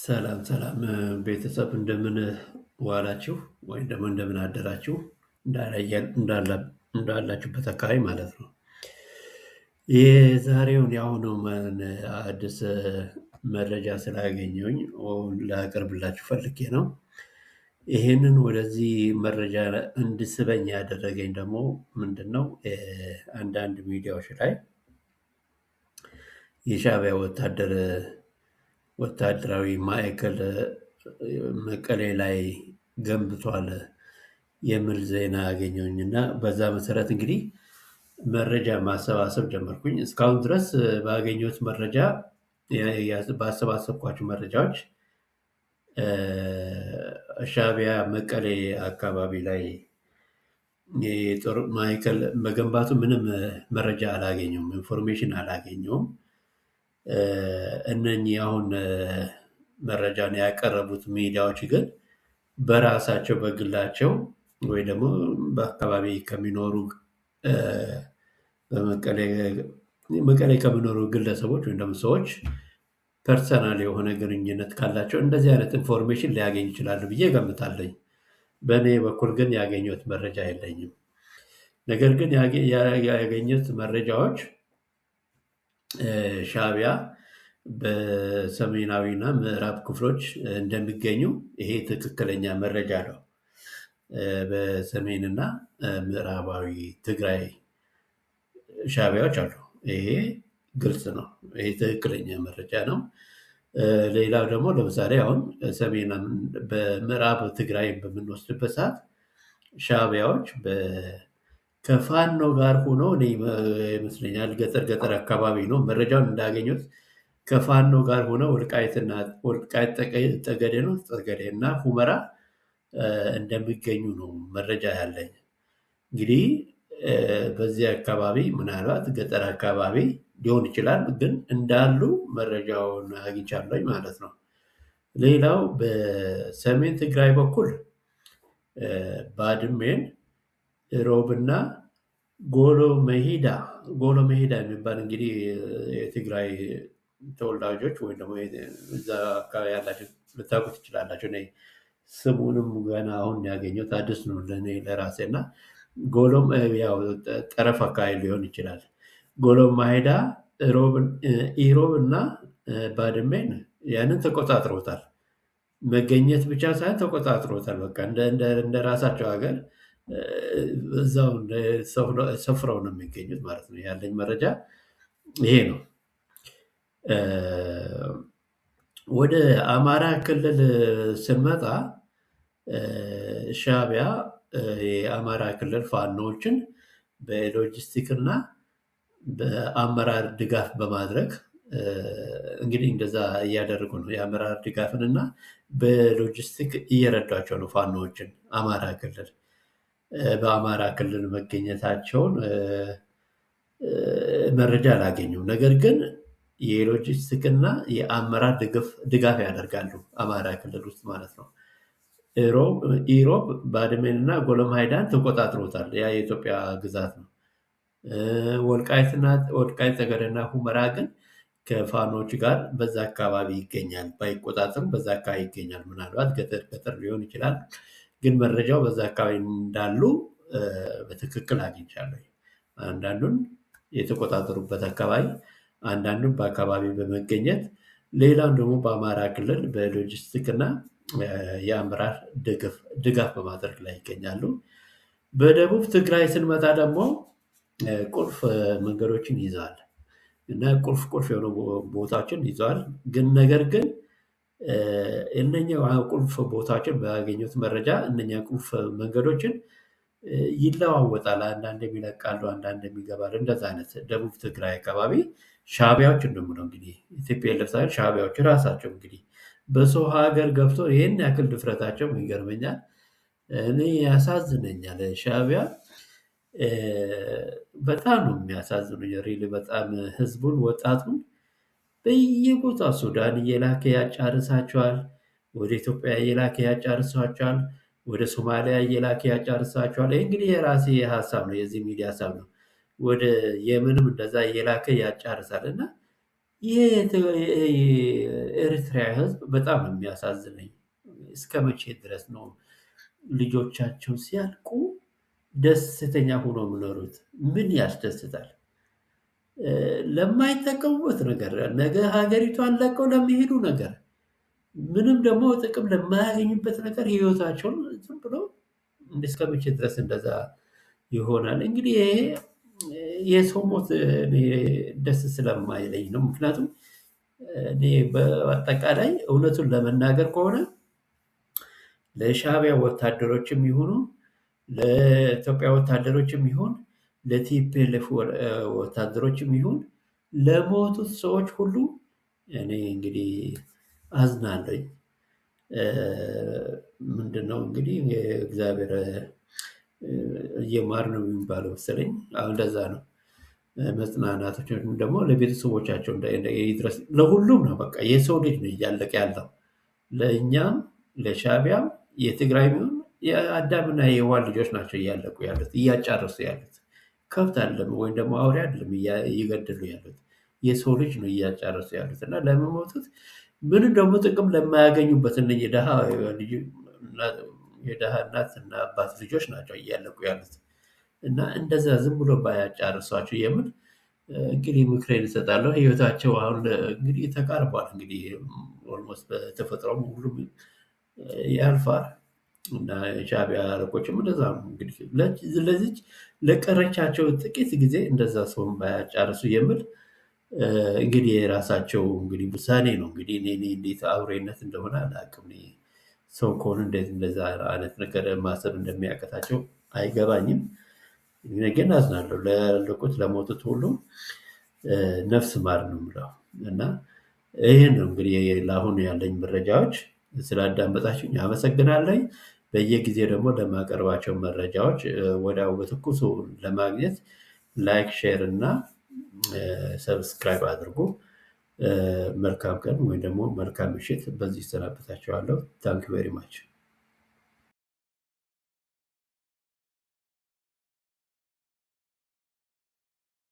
ሰላም ሰላም ቤተሰብ እንደምን ዋላችሁ ወይም ደግሞ እንደምን አደራችሁ እንዳላችሁበት አካባቢ ማለት ነው። የዛሬውን አዲስ መረጃ ስላገኘሁኝ ላቀርብላችሁ ፈልጌ ነው። ይሄንን ወደዚህ መረጃ እንድስበኝ ያደረገኝ ደግሞ ምንድነው? አንዳንድ ሚዲያዎች ላይ የሻዕቢያ ወታደራዊ ማዕከል መቀሌ ላይ ገንብቷል የሚል ዜና አገኘሁኝና በዛ መሰረት እንግዲህ መረጃ ማሰባሰብ ጀመርኩኝ። እስካሁን ድረስ ባገኘሁት መረጃ ባሰባሰብኳቸው መረጃዎች ሻዕቢያ መቀሌ አካባቢ ላይ የጦር ማዕከል መገንባቱ ምንም መረጃ አላገኘሁም፣ ኢንፎርሜሽን አላገኘሁም። እነኚህ አሁን መረጃን ያቀረቡት ሚዲያዎች ግን በራሳቸው በግላቸው ወይ ደግሞ በአካባቢ ከሚኖሩ መቀሌ ከሚኖሩ ግለሰቦች ወይም ደግሞ ሰዎች ፐርሰናል የሆነ ግንኙነት ካላቸው እንደዚህ አይነት ኢንፎርሜሽን ሊያገኝ ይችላሉ ብዬ እገምታለሁ። በእኔ በኩል ግን ያገኘሁት መረጃ የለኝም። ነገር ግን ያገኘሁት መረጃዎች ሻዕቢያ በሰሜናዊና ምዕራብ ክፍሎች እንደሚገኙ ይሄ ትክክለኛ መረጃ ነው። በሰሜንና ምዕራባዊ ትግራይ ሻዕቢያዎች አሉ። ይሄ ግልጽ ነው። ይሄ ትክክለኛ መረጃ ነው። ሌላው ደግሞ ለምሳሌ አሁን በምዕራብ ትግራይ በምንወስድበት ሰዓት ሻዕቢያዎች ከፋኖ ጋር ሆኖ እኔ ይመስለኛል ገጠር አካባቢ ነው መረጃውን እንዳገኙት ከፋኖ ጋር ሆነው ወልቃይት ጠገዴ እና ሁመራ እንደሚገኙ ነው መረጃ ያለኝ። እንግዲህ በዚህ አካባቢ ምናልባት ገጠር አካባቢ ሊሆን ይችላል፣ ግን እንዳሉ መረጃውን አግኝቻለሁ ማለት ነው። ሌላው በሰሜን ትግራይ በኩል ባድሜን፣ ሮብና ጎሎ መሄዳ የሚባል እንግዲህ የትግራይ ተወላጆች ወይም ደግሞ እዛ አካባቢ ያላችሁ ልታውቁት ትችላላችሁ። እኔ ስሙንም ገና አሁን ያገኘሁት አዲስ ነው ለእኔ ለራሴ እና ጎሎም ያው ጠረፍ አካባቢ ሊሆን ይችላል። ጎሎም ማሄዳ ኢሮብ እና ባድሜን ያንን ተቆጣጥሮታል። መገኘት ብቻ ሳይሆን ተቆጣጥሮታል። በቃ እንደ ራሳቸው ሀገር እዛው ሰፍረው ነው የሚገኙት ማለት ነው። ያለኝ መረጃ ይሄ ነው። ወደ አማራ ክልል ስንመጣ ሻዕቢያ የአማራ ክልል ፋኖዎችን በሎጂስቲክ እና በአመራር ድጋፍ በማድረግ እንግዲህ እንደዛ እያደረጉ ነው። የአመራር ድጋፍን እና በሎጂስቲክ እየረዷቸው ነው ፋኖዎችን። በአማራ ክልል መገኘታቸውን መረጃ አላገኙም። ነገር ግን የሎጂስቲክ እና የአመራር ድጋፍ ያደርጋሉ አማራ ክልል ውስጥ ማለት ነው። ኢሮብ ባድሜን እና ጎለምሃይዳን ተቆጣጥሮታል። ያ የኢትዮጵያ ግዛት ነው። ወልቃይት ጠገዴና ሁመራ ግን ከፋኖች ጋር በዛ አካባቢ ይገኛል። ባይቆጣጠርም በዛ አካባቢ ይገኛል። ምናልባት ገጠር ሊሆን ይችላል፣ ግን መረጃው በዛ አካባቢ እንዳሉ በትክክል አግኝቻለሁ። አንዳንዱን የተቆጣጠሩበት አካባቢ፣ አንዳንዱን በአካባቢ በመገኘት ሌላም ደግሞ በአማራ ክልል በሎጂስቲክ እና የአመራር ድጋፍ በማድረግ ላይ ይገኛሉ። በደቡብ ትግራይ ስንመጣ ደግሞ ቁልፍ መንገዶችን ይዘዋል እና ቁልፍ የሆኑ ቦታዎችን ይዘዋል። ነገር ግን እነኛ ቁልፍ ቦታዎችን ባገኙት መረጃ እነኛ ቁልፍ መንገዶችን ይለዋወጣል። አንዳንዴም ይለቃሉ፣ አንዳንዴም ይገባሉ። እንደዛ አይነት ደቡብ ትግራይ አካባቢ ሻዕቢያዎች እንደምነው እንግዲህ ኢትዮጵያ ሳይሆን ሻዕቢያዎች ራሳቸው እንግዲህ በሰው ሀገር ገብቶ ይህን ያክል ድፍረታቸው ይገርመኛል። እኔ ያሳዝነኛል። ሻዕቢያ በጣም ነው የሚያሳዝኑኝ። ሪሊ በጣም ህዝቡን፣ ወጣቱን በየቦታው ሱዳን እየላከ ያጫርሳቸዋል። ወደ ኢትዮጵያ እየላከ ያጫርሳቸዋል። ወደ ሶማሊያ እየላከ ያጫርሳቸዋል። ይህ እንግዲህ የራሴ ሀሳብ ነው፣ የዚህ ሚዲያ ሀሳብ ነው። ወደ የመንም እንደዛ እየላከ ያጫርሳል እና ይሄ የኤርትራ ህዝብ በጣም የሚያሳዝነኝ እስከ መቼ ድረስ ነው ልጆቻቸው ሲያልቁ ደስተኛ ሆኖ የሚኖሩት? ምን ያስደስታል? ለማይጠቀሙበት ነገር፣ ነገ ሀገሪቷን ለቀው ለሚሄዱ ነገር፣ ምንም ደግሞ ጥቅም ለማያገኙበት ነገር ህይወታቸውን ዝም ብሎ እስከ መቼ ድረስ እንደዛ ይሆናል? እንግዲህ ይሄ የሰው ሞት እኔ ደስ ስለማይለኝ ነው። ምክንያቱም እኔ በአጠቃላይ እውነቱን ለመናገር ከሆነ ለሻዕቢያ ወታደሮችም ይሁኑ ለኢትዮጵያ ወታደሮችም ይሁን ለቲፒኤልኤፍ ወታደሮችም ይሁን ለሞቱት ሰዎች ሁሉ እኔ እንግዲህ አዝናለኝ። ምንድነው እንግዲህ እግዚአብሔር እየማር ነው የሚባለው መሰለኝ። አሁን እንደዛ ነው። መጽናናቶች ደግሞ ለቤተሰቦቻቸው ይድረስ። ለሁሉም ነው በቃ የሰው ልጅ ነው እያለቀ ያለው። ለእኛም ለሻዕቢያም የትግራይ ቢሆን የአዳምና የሔዋን ልጆች ናቸው እያለቁ ያሉት እያጫረሱ ያሉት። ከብት አይደለም ወይም ደግሞ አውሬ አይደለም እየገደሉ ያሉት የሰው ልጅ ነው እያጫረሱ ያሉት። እና ለሚሞቱት ምንም ደግሞ ጥቅም ለማያገኙበት የደሃ እናት እና አባት ልጆች ናቸው እያለቁ ያሉት። እና እንደዛ ዝም ብሎ ባያጫርሷቸው የምን እንግዲህ ምክሬን እሰጣለሁ። ህይወታቸው አሁን እንግዲህ ተቃርቧል። እንግዲህ ኦልሞስት በተፈጥሮም ሁሉም ያልፋል እና የሻዕቢያ አለቆችም እንደዛ ነው። እንግዲህ ለዚች ለቀረቻቸው ጥቂት ጊዜ እንደዛ ሰውን ባያጫርሱ የምል እንግዲህ የራሳቸው እንግዲህ ውሳኔ ነው። እንግዲህ እኔ እንዴት አውሬነት እንደሆነ አላውቅም። ሰው ከሆነ እንዴት እንደዛ አይነት ነገር ማሰብ እንደሚያቀታቸው አይገባኝም። ግን አዝናለሁ ላለቁት ለሞቱት ሁሉ ነፍስ ማር ነው የምለው። እና ይህን ነው እንግዲህ ለአሁኑ ያለኝ መረጃዎች። ስላዳመጣችሁኝ አመሰግናለሁ። በየጊዜው ደግሞ ለማቀርባቸው መረጃዎች ወዲያው በትኩሱ ለማግኘት ላይክ፣ ሼር እና ሰብስክራይብ አድርጉ። መልካም ቀን ወይም ደግሞ መልካም ምሽት። በዚህ እሰናበታችኋለሁ። ታንክ ቬሪ ማች